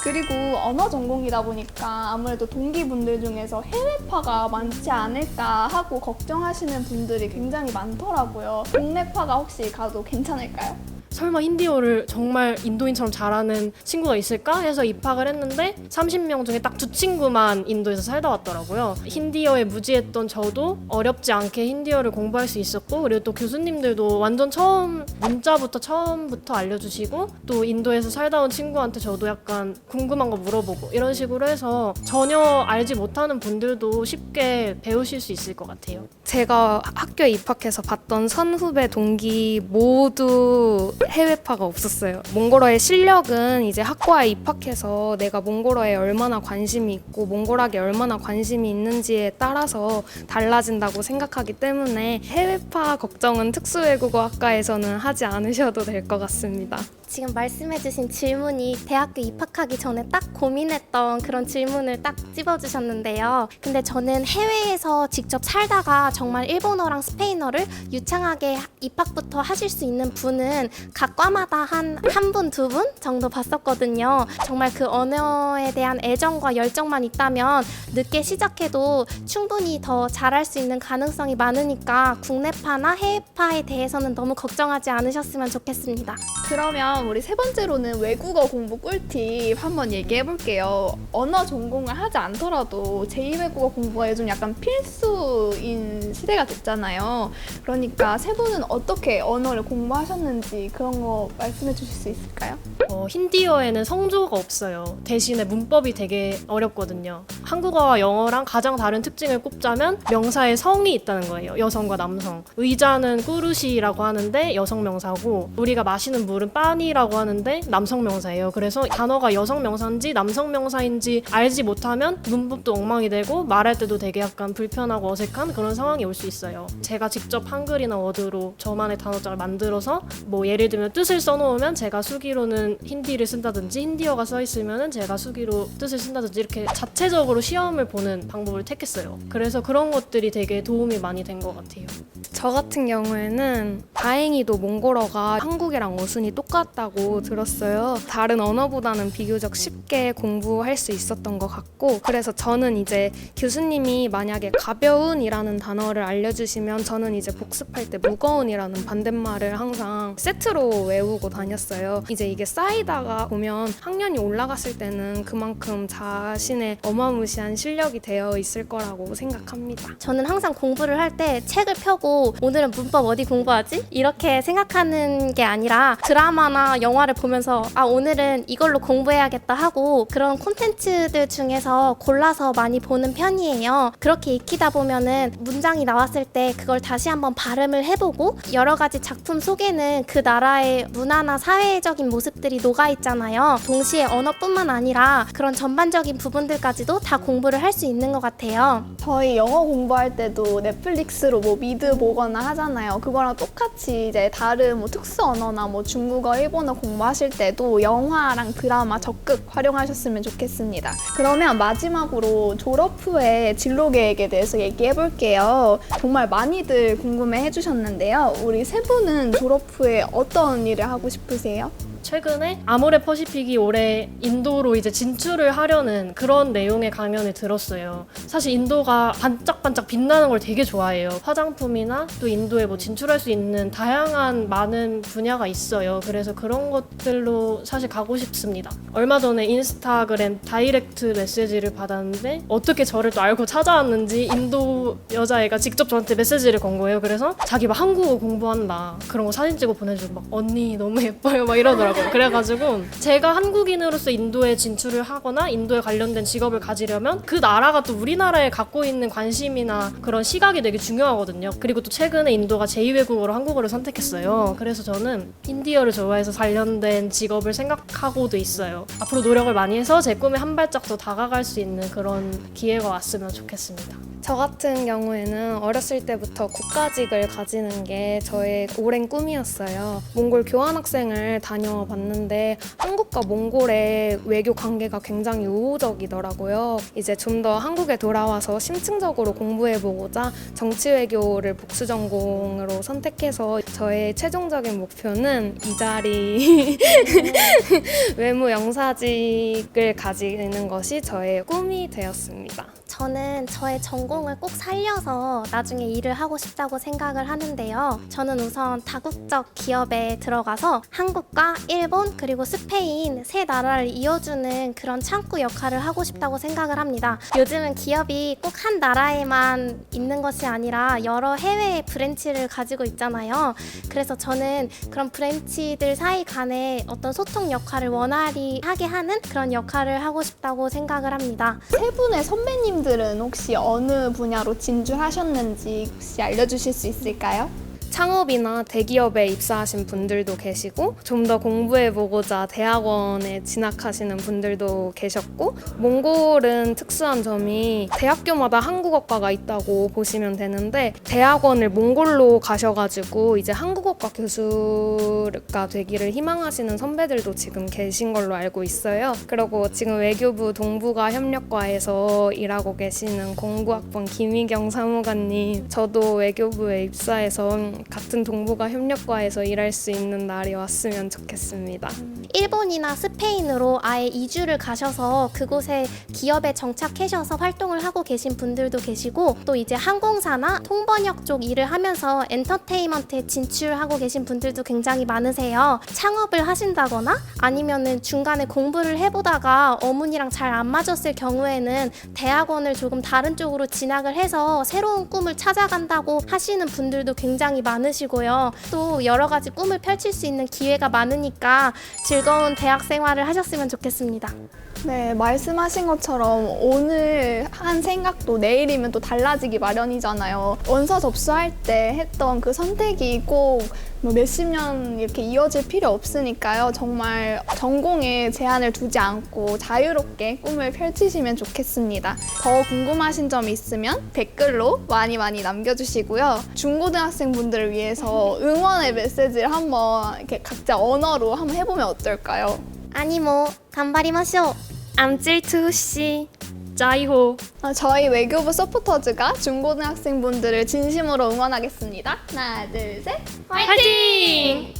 그리고 언어 전공이다 보니까 아무래도 동기분들 중에서 해외파가 많지 않을까 하고 걱정하시는 분들이 굉장히 많더라고요. 국내파가 혹시 가도 괜찮을까요? 설마 힌디어를 정말 인도인처럼 잘하는 친구가 있을까 해서 입학을 했는데 30명 중에 딱 2친구만 인도에서 살다 왔더라고요. 힌디어에 무지했던 저도 어렵지 않게 힌디어를 공부할 수 있었고, 그리고 또 교수님들도 완전 문자부터 처음부터 알려주시고, 또 인도에서 살다 온 친구한테 저도 약간 궁금한 거 물어보고 이런 식으로 해서 전혀 알지 못하는 분들도 쉽게 배우실 수 있을 것 같아요. 제가 학교에 입학해서 봤던 선후배 동기 모두 해외파가 없었어요. 몽골어의 실력은 이제 학과에 입학해서 내가 몽골어에 얼마나 관심이 있고 몽골학에 얼마나 관심이 있는지에 따라서 달라진다고 생각하기 때문에 해외파 걱정은 특수외국어학과에서는 하지 않으셔도 될 것 같습니다. 지금 말씀해주신 질문이 대학교 입학하기 전에 딱 고민했던 그런 질문을 딱 찝어주셨는데요. 근데 저는 해외에서 직접 살다가 정말 일본어랑 스페인어를 유창하게 입학부터 하실 수 있는 분은 각 과마다 한 분, 2분 정도 봤었거든요. 정말 그 언어에 대한 애정과 열정만 있다면 늦게 시작해도 충분히 더 잘할 수 있는 가능성이 많으니까 국내파나 해외파에 대해서는 너무 걱정하지 않으셨으면 좋겠습니다. 그러면 우리 세 번째로는 외국어 공부 꿀팁 한번 얘기해 볼게요. 언어 전공을 하지 않더라도 제2외국어 공부가 요즘 약간 필수인 시대가 됐잖아요. 그러니까 세 분은 어떻게 언어를 공부하셨는지 그런 거 말씀해 주실 수 있을까요? 힌디어에는 성조가 없어요. 대신에 문법이 되게 어렵거든요. 한국어와 영어랑 가장 다른 특징을 꼽자면 명사에 성이 있다는 거예요. 여성과 남성. 의자는 꾸르시라고 하는데 여성 명사고, 우리가 마시는 물은 빠니라고 하는데 남성 명사예요. 그래서 단어가 여성 명사인지 남성 명사인지 알지 못하면 문법도 엉망이 되고 말할 때도 되게 약간 불편하고 어색한 그런 상황이 올 수 있어요. 제가 직접 한글이나 워드로 저만의 단어장을 만들어서 뭐 예를 들면 뜻을 써놓으면 제가 수기로는 힌디를 쓴다든지 힌디어가 써있으면 제가 수기로 뜻을 쓴다든지 이렇게 자체적으로 시험을 보는 방법을 택했어요. 그래서 그런 것들이 되게 도움이 많이 된 것 같아요. 저 같은 경우에는 다행히도 몽골어가 한국이랑 어순이 똑같다고 들었어요. 다른 언어보다는 비교적 쉽게 공부할 수 있었던 것 같고, 그래서 저는 이제 교수님이 만약에 가벼운이라는 단어를 알려주시면 저는 이제 복습할 때 무거운이라는 반대말을 항상 세트로 외우고 다녔어요. 이제 이게 쌓이다가 보면 학년이 올라갔을 때는 그만큼 자신의 어마무시한 실력이 되어 있을 거라고 생각합니다. 저는 항상 공부를 할 때 책을 펴고 오늘은 문법 어디 공부하지? 이렇게 생각하는 게 아니라 드라마나 영화를 보면서 오늘은 이걸로 공부해야겠다 하고 그런 콘텐츠들 중에서 골라서 많이 보는 편이에요. 그렇게 익히다 보면은 문장이 나왔을 때 그걸 다시 한번 발음을 해보고 여러 가지 작품 속에는 그 나라의 문화나 사회적인 모습들이 녹아있잖아요. 동시에 언어뿐만 아니라 그런 전반적인 부분들까지도 다 공부를 할 수 있는 것 같아요. 저희 영어 공부할 때도 넷플릭스로 뭐 미드 보거나 하잖아요. 그거랑 똑같이 이제 다른 뭐 특수 언어나 뭐 중국어, 일본어 공부하실 때도 영화랑 드라마 적극 활용하셨으면 좋겠습니다. 그러면 마지막으로 졸업 후에 진로 계획에 대해서 얘기해 볼게요. 정말 많이들 궁금해 해주셨는데요. 우리 세 분은 졸업 후에 어떤 일을 하고 싶으세요? 최근에 아모레 퍼시픽이 올해 인도로 이제 진출을 하려는 그런 내용의 강연을 들었어요. 사실 인도가 반짝반짝 빛나는 걸 되게 좋아해요. 화장품이나 또 인도에 뭐 진출할 수 있는 다양한 많은 분야가 있어요. 그래서 그런 것들로 사실 가고 싶습니다. 얼마 전에 인스타그램 다이렉트 메시지를 받았는데 어떻게 저를 또 알고 찾아왔는지 인도 여자애가 직접 저한테 메시지를 건 거예요. 그래서 자기 막 한국어 공부한다 그런 거 사진 찍어 보내주고 막 언니 너무 예뻐요 막 이러더라고요. 그래가지고 제가 한국인으로서 인도에 진출을 하거나 인도에 관련된 직업을 가지려면 그 나라가 또 우리나라에 갖고 있는 관심이나 그런 시각이 되게 중요하거든요. 그리고 또 최근에 인도가 제2외국어로 한국어를 선택했어요. 그래서 저는 힌디어를 좋아해서 관련된 직업을 생각하고도 있어요. 앞으로 노력을 많이 해서 제 꿈에 한 발짝 더 다가갈 수 있는 그런 기회가 왔으면 좋겠습니다. 저 같은 경우에는 어렸을 때부터 국가직을 가지는 게 저의 오랜 꿈이었어요. 몽골 교환학생을 다녀봤는데 한국과 몽골의 외교 관계가 굉장히 우호적이더라고요. 이제 좀 더 한국에 돌아와서 심층적으로 공부해보고자 정치외교를 복수 전공으로 선택해서 저의 최종적인 목표는 이 자리 외무영사직을 가지는 것이 저의 꿈이 되었습니다. 저는 저의 전공을 꼭 살려서 나중에 일을 하고 싶다고 생각을 하는데요. 저는 우선 다국적 기업에 들어가서 한국과 일본 그리고 스페인 세 나라를 이어주는 그런 창구 역할을 하고 싶다고 생각을 합니다. 요즘은 기업이 꼭 한 나라에만 있는 것이 아니라 여러 해외의 브랜치를 가지고 있잖아요. 그래서 저는 그런 브랜치들 사이 간에 어떤 소통 역할을 원활히 하게 하는 그런 역할을 하고 싶다고 생각을 합니다. 세 분의 선배님들은 혹시 어느 분야로 진출하셨는지 혹시 알려주실 수 있을까요? 창업이나 대기업에 입사하신 분들도 계시고 좀 더 공부해보고자 대학원에 진학하시는 분들도 계셨고 몽골은 특수한 점이 대학교마다 한국어과가 있다고 보시면 되는데 대학원을 몽골로 가셔가지고 이제 한국어과 교수가 되기를 희망하시는 선배들도 지금 계신 걸로 알고 있어요. 그리고 지금 외교부 동북아 협력과에서 일하고 계시는 공부학번 김희경 사무관님, 저도 외교부에 입사해서 같은 동북아 협력과에서 일할 수 있는 날이 왔으면 좋겠습니다. 일본이나 스페인으로 아예 이주를 가셔서 그곳에 기업에 정착하셔서 활동을 하고 계신 분들도 계시고 또 이제 항공사나 통번역 쪽 일을 하면서 엔터테인먼트에 진출하고 계신 분들도 굉장히 많으세요. 창업을 하신다거나 아니면은 중간에 공부를 해보다가 어머니랑 잘 안 맞았을 경우에는 대학원을 조금 다른 쪽으로 진학을 해서 새로운 꿈을 찾아간다고 하시는 분들도 굉장히 많으시고요. 또 여러 가지 꿈을 펼칠 수 있는 기회가 많으니까 즐거운 대학 생활을 하셨으면 좋겠습니다. 네, 말씀하신 것처럼 오늘 한 생각도 내일이면 또 달라지기 마련이잖아요. 원서 접수할 때 했던 그 선택이 꼭 몇십 년 이렇게 이어질 필요 없으니까요. 정말 전공에 제한을 두지 않고 자유롭게 꿈을 펼치시면 좋겠습니다. 더 궁금하신 점이 있으면 댓글로 많이 남겨주시고요. 중고등학생 분들을 위해서 응원의 메시지를 한번 이렇게 각자 언어로 한번 해보면 어떨까요? 아니모 간바리마쇼. 암찔투씨 짜이호. 저희 외교부 서포터즈가 중고등학생 분들을 진심으로 응원하겠습니다. 하나, 둘, 셋. 화이팅!